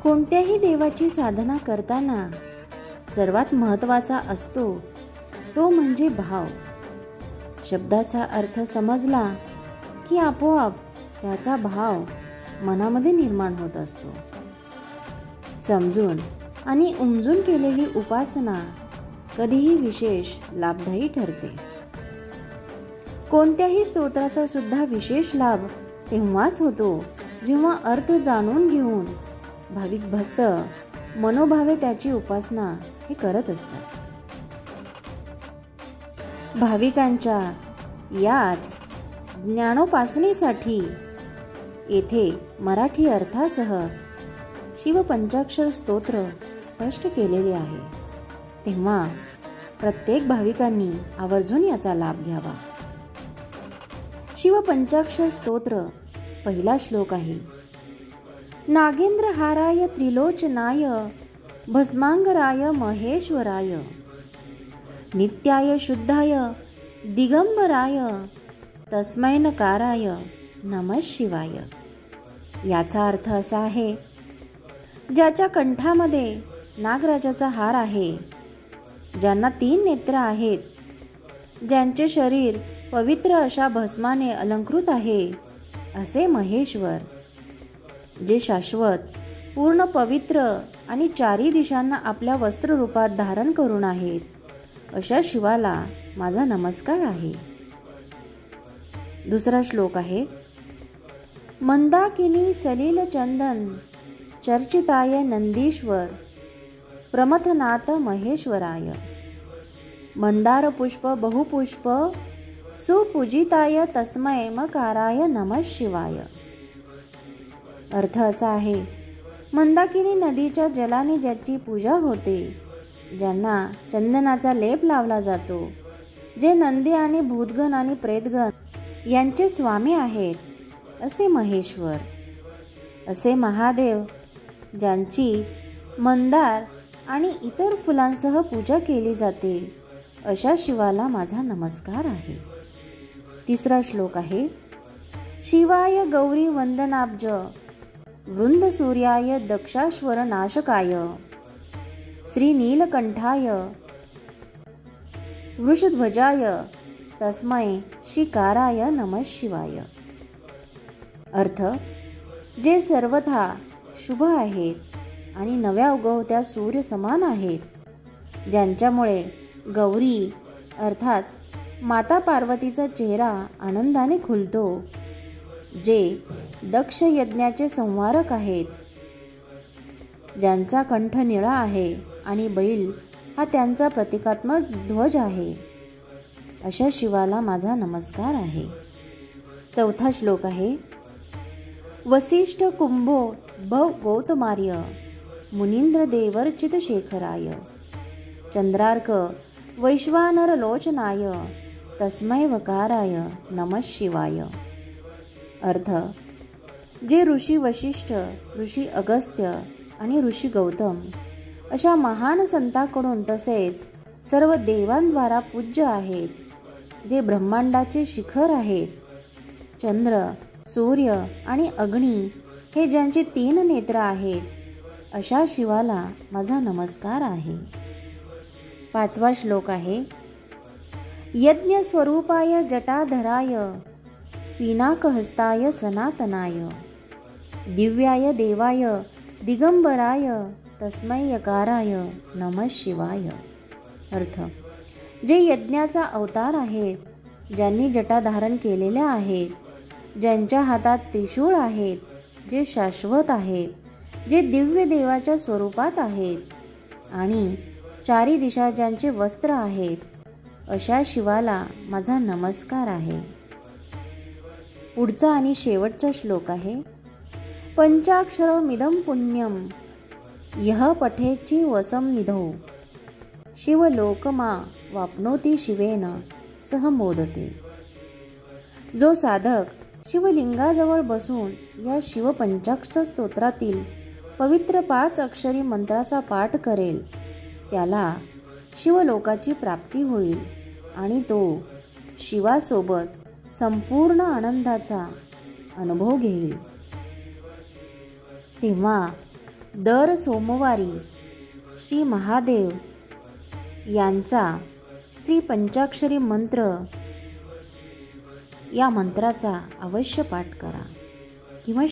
कोणत्याही देवाची साधना करताना सर्वात महत्त्वाचा असतो तो म्हणजे भाव. शब्दाचा अर्थ समजला की आपोआप त्याचा भाव मनामध्ये निर्माण होत असतो. समजून आणि उमजून केलेली उपासना कधीही विशेष लाभदायी ठरते. कोणत्याही स्तोत्राचा सुद्धा विशेष लाभ तेव्हाच होतो जेव्हा अर्थ जाणून घेऊन भाविक भक्त मनोभावे त्याची उपासना हे करत असतात. भाविकांच्या याच ज्ञानोपासनेसाठी येथे मराठी अर्थासह शिवपंचाक्षर स्तोत्र स्पष्ट केलेले आहे. तेव्हा प्रत्येक भाविकांनी आवर्जून याचा लाभ घ्यावा. शिवपंचाक्षर स्तोत्र पहिला श्लोक आहे. नागेंद्रहाराय त्रिलोचनाय भस्मांगराय महेश्वराय नित्याय शुद्धाय दिगंबराय तस्मै नकाराय नमः शिवाय. याचा अर्थ असा आहे, ज्याच्या कंठामध्ये नागराजाचा हार आहे, ज्यांना 3 नेत्र आहेत, ज्यांचे शरीर पवित्र अशा भस्माने अलंकृत आहे, असे महेश्वर, जे शाश्वत पूर्ण पवित्र आणि 4 दिशांना आपल्या वस्त्ररूपात धारण करून आहेत, अशा शिवाला माझा नमस्कार आहे. दुसरा श्लोक आहे. मंदाकिनी सलील चंदन चर्चिताय नंदीश्वर प्रमथनाथ महेश्वराय मंदार पुष्प बहुपुष्प सुपूजिताय तस्मै मकाराय नमः शिवाय. अर्थ असा आहे, मंदाकिनी नदीच्या जलाने ज्याची पूजा होते, ज्यांना चंदनाचा लेप लावला जातो, जे नंदी आणि भूतगण आणि प्रेतगण यांचे स्वामी आहेत, असे महेश्वर, असे महादेव, ज्यांची मंदार आणि इतर फुलांसह पूजा केली जाते, अशा शिवाला माझा नमस्कार आहे. तिसरा श्लोक आहे. शिवाय गौरी वंदनाब्ज वृंद सूर्याय दक्षाश्वर नाशकाय श्री नीलकंठाय वृषध्वजाय तस्मै शिकाराय नमः शिवाय. अर्थ, जे सर्वथा शुभ आहेत आणि नव्या उगवत्या सूर्य समान आहेत, ज्यांच्यामुळे गौरी अर्थात माता पार्वतीचा चेहरा आनंदाने खुलतो, जे दक्ष यज्ञाचे संवारक आहेत, ज्यांचा कंठ निळा आहे आणि बैल हा त्यांचा प्रतिकात्मक ध्वज आहे, अशा शिवाला माझा नमस्कार आहे. चौथा श्लोक आहे. वसिष्ठ कुंभो गौतमार्य मुनींद्र देवर्चित शेखराय चंद्रार्क वैश्वानर लोचनाय तस्मै वकाराय नमः शिवाय. अर्थ, जे ऋषी वशिष्ठ, ऋषी अगस्त्य आणि ऋषी गौतम अशा महान संतांकडून तसेच सर्व देवांद्वारा पूज्य आहेत, जे ब्रह्मांडाचे शिखर आहेत, चंद्र, सूर्य आणि अग्नी हे ज्यांचे 3 नेत्र आहेत, अशा शिवाला माझा नमस्कार आहे. पाचवा श्लोक आहे. यज्ञ स्वरूपाय जटाधराय पिनाकहस्ताय सनातनाय दिव्याय देवाय दिगंबराय तस्मै यकाराय नमः शिवाय. अर्थ, जे यज्ञाचा अवतार आहेत, ज्यांनी जटा धारण केलेल्या आहेत, ज्यांच्या हातात त्रिशूळ आहेत, जे शाश्वत आहेत, जे दिव्य देवाच्या स्वरूपात आहेत आणि 4 दिशा ज्यांचे वस्त्र आहेत, अशा शिवाला माझा नमस्कार आहे. पुढचा आणि शेवटचा श्लोक आहे. पंचाक्षरमिदं पुण्यम यः पठेच्ची वसं निधौ शिवलोकमा वाप्नोती शिवेन सह मोदते. जो साधक शिवलिंगाजवळ बसून या शिवपंचाक्षर स्तोत्रातील पवित्र 5 अक्षरी मंत्राचा पाठ करेल, त्याला शिवलोकाची प्राप्ती होईल आणि तो शिवासोबत संपूर्ण आनंदाचा अनुभव घेईल. तेव्हा दर सोमवारी श्री महादेव यांचा श्री पंचाक्षरी मंत्र या मंत्राचा अवश्य पाठ करा किंवा